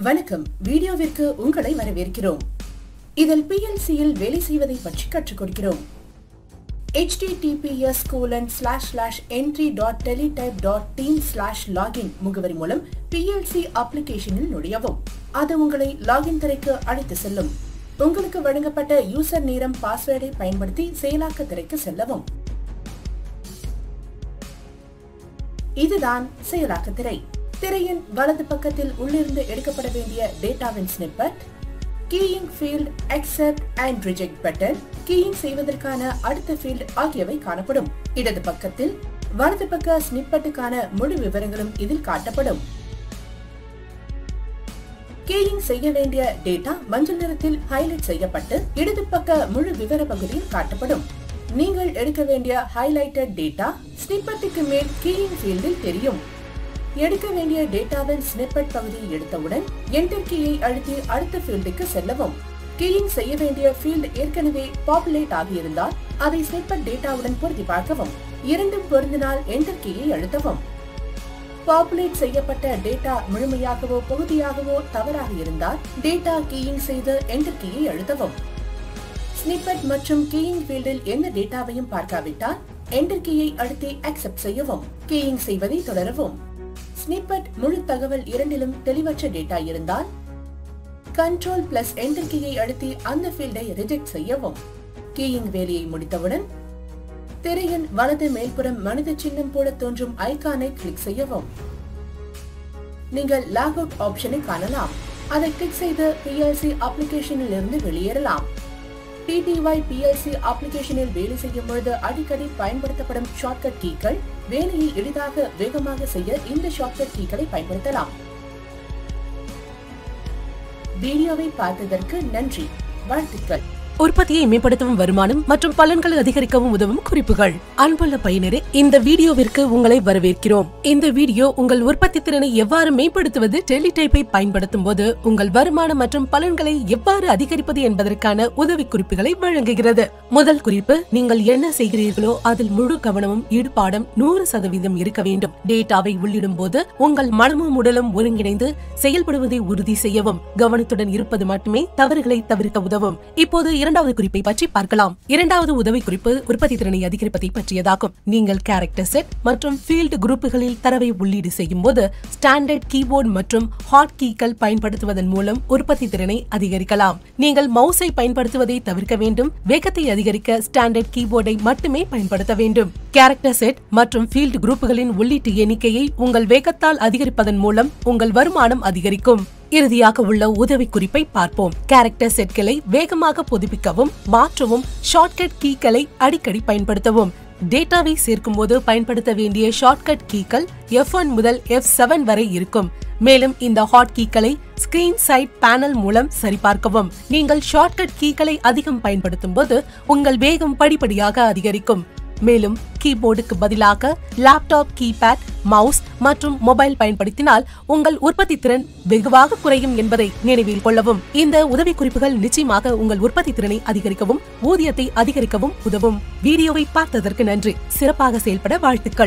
வணக்கம். வீடியோவிற்கு உங்களை வரவேற்கிறோம். இதில் PLCயில் வேலை செய்வதை பற்றி கற்றுக் கொடுக்கிறோம். https://entry.teletype.team/login முகவரி மூலம் PLC அப்ளிகேஷனில் நுழையவும். அது உங்களை லாகின் திரைக்கு அழைத்து செல்லும். உங்களுக்கு வழங்கப்பட்ட யூசர் நேரம் பாஸ்வேர்டை பயன்படுத்தி செயலாக்க திரைக்கு செல்லவும். இதுதான் செயலாக்க திரை. திரையின் வலது பக்கத்தில் உள்ளிருந்து எடுக்கப்பட வேண்டிய டேட்டாவின் snippet, keying field, accept and reject button, keying செய்வதற்கான அடுத்த ஃபீல்ட் ஆகியவை காணப்படும். இடது பக்கத்தில் வலது பக்க ஸ்னிப்பெட்டுக்கான முழு விவரங்களும் இதில் காட்டப்படும். கீயிங் செய்ய வேண்டிய டேட்டா மஞ்சள் நிறத்தில் ஹைலைட் செய்யப்பட்டு இடது பக்க முழு விவர பகுதியில் காட்டப்படும். நீங்கள் எடுக்க வேண்டிய ஹைலைட்டட் டேட்டா ஸ்னிப்பெட்டுக்கு மேல் கீயிங் ஃபீல்டில் தெரியும். எடுக்க வேண்டிய டேட்டாவின் ஸ்னிப்பெட் பகுதியை எடுத்தவுடன் என்டர் கீயை அழுத்தி அடுத்த ஃபீல்டுக்கு செல்லவும். கீயிங் செய்ய வேண்டிய ஃபீல்ட் ஏற்கனவே பாப்புலேட் ஆகியிருந்தால் அதை ஸ்னிப்பெட் டேட்டாவுடன் பொருத்தி பார்க்கவும். இரண்டும் பொருந்தினால் என்டர் கீயை அழுத்தவும். பாப்புலேட் செய்யப்பட்ட டேட்டா முழுமையாகவோ பகுதியாகவோ தவறாக இருந்தால் டேட்டா கீயிங் செய்து என்டர் கீயை அழுத்தவும். ஸ்னிப்பெட் மற்றும் கீயிங் ஃபீல்டில் எந்த டேட்டாவையும் பார்க்காவிட்டால் என்டர் கீயை அழுத்தி அக்செப்ட் செய்யவும். கீயிங் செய்வதை தொடரவும். ஸ்னிப்பெட் முழு தகவல் இரண்டிலும் தெளிவற்ற டேட்டா இருந்தால் கண்ட்ரோல் பிளஸ் என்டர் கீயை அழுத்தி அந்த ஃபீல்டை ரிஜெக்ட் செய்யவும். கீயிங் வேலையை முடித்தவுடன் திரையின் வலது மேல்புறம் மனித சின்னம் போல தோன்றும் ஐகானை கிளிக் செய்யவும். நீங்கள் லாக் அவுட் ஆப்ஷனை காணலாம். அதை கிளிக் செய்து PLC அப்ளிகேஷனில் இருந்து வெளியேறலாம். TTY PLC அப்ளிகேஷனில் வேலை செய்யும் பொழுது அடிக்கடி பயன்படுத்தப்படும் ஷார்ட்கட் கீகள் வேலையை எளிதாக வேகமாக செய்ய இந்த ஷார்ட்கட் கீகளை பயன்படுத்தலாம். வீடியோவை பார்த்ததற்கு நன்றி. வாழ்த்துக்கள். உற்பத்தியை மேம்படுத்தவும் வருமானம் மற்றும் பலன்களை அதிகரிக்கவும் உதவும் குறிப்புகள். அன்புள்ள பயனரே, இந்த வீடியோவிற்கு உங்களை வரவேற்கிறோம். இந்த வீடியோ உங்கள் உற்பத்தி திறனை எவ்வாறு மேம்படுத்துவது, டெலிடைப்பை பயன்படுத்தும் போது உங்கள் வருமானம் மற்றும் பலன்களை எவ்வாறு அதிகரிப்பது என்பதற்கான உதவி குறிப்புகளை வழங்குகிறது. முதல் குறிப்பு, நீங்கள் என்ன செய்கிறீர்களோ அதில் முழு கவனமும் ஈடுபாடும் 100% இருக்க வேண்டும். டேட்டாவை உள்ளிடும் போது உங்கள் மனமும் உடலும் ஒருங்கிணைந்து செயல்படுவதை உறுதி செய்யவும். கவனத்துடன் இருப்பது மட்டுமே தவறுகளை தவிர்க்க உதவும். இப்போது இரண்டாவது குறிப்பை பற்றி பார்க்கலாம். இரண்டாவது உதவி குறிப்பு உற்பத்தி திறனை அதிகரிப்பதை பற்றியதாகும். நீங்கள் கேரக்டர் செட் மற்றும் ஃபீல்ட் குரூப்புகளில் தரவை உள்ளீடு செய்யும் போது ஸ்டாண்டர்ட் கீபோர்டு மற்றும் ஹாட் கீகள் பயன்படுத்துவதன் மூலம் உற்பத்தி திறனை அதிகரிக்கலாம். நீங்கள் மவுஸை பயன்படுத்துவதை தவிர்க்க வேண்டும். வேகத்தை அதிகரிக்க ஸ்டாண்டர்ட் கீபோர்டை மட்டுமே பயன்படுத்த வேண்டும். கேரக்டர் செட் மற்றும் ஃபீல்ட் குரூப்புகளின் உள்ளீட்டு எண்ணிக்கையை உங்கள் வேகத்தால் அதிகரிப்பதன் மூலம் உங்கள் வருமானம் அதிகரிக்கும். இறுதியாக உள்ள உதவி குறிப்பை பார்ப்போம். கேரக்டர் செட்களை வேகமாக புதுப்பிக்கவும் மாற்றவும் ஷார்ட்கட் கீகளை அடிக்கடி பயன்படுத்தவும். டேட்டாவை சேர்க்கும் போது பயன்படுத்த வேண்டிய ஷார்ட்கட் கீகள் F1 முதல் F7 வரை இருக்கும். மேலும் இந்த ஹாட் கீகளை ஸ்கிரீன் சைட் பேனல் மூலம் சரிபார்க்கவும். நீங்கள் ஷார்ட்கட் கீகளை அதிகம் பயன்படுத்தும் போது உங்கள் வேகம் படிப்படியாக அதிகரிக்கும். மேலும் கீபோர்டுக்கு பதிலாக லேப்டாப் கீபேட், மவுஸ் மற்றும் மொபைல் பயன்படுத்தினால் உங்கள் உற்பத்தி திறன் வெகுவாக குறையும் என்பதை நினைவில் கொள்ளவும். இந்த உதவி குறிப்புகள் நிச்சயமாக உங்கள் உற்பத்தி திறனை அதிகரிக்கவும் ஊதியத்தை அதிகரிக்கவும் உதவும். வீடியோவை பார்த்ததற்கு நன்றி. சிறப்பாக செயல்பட வாழ்த்துக்கள்.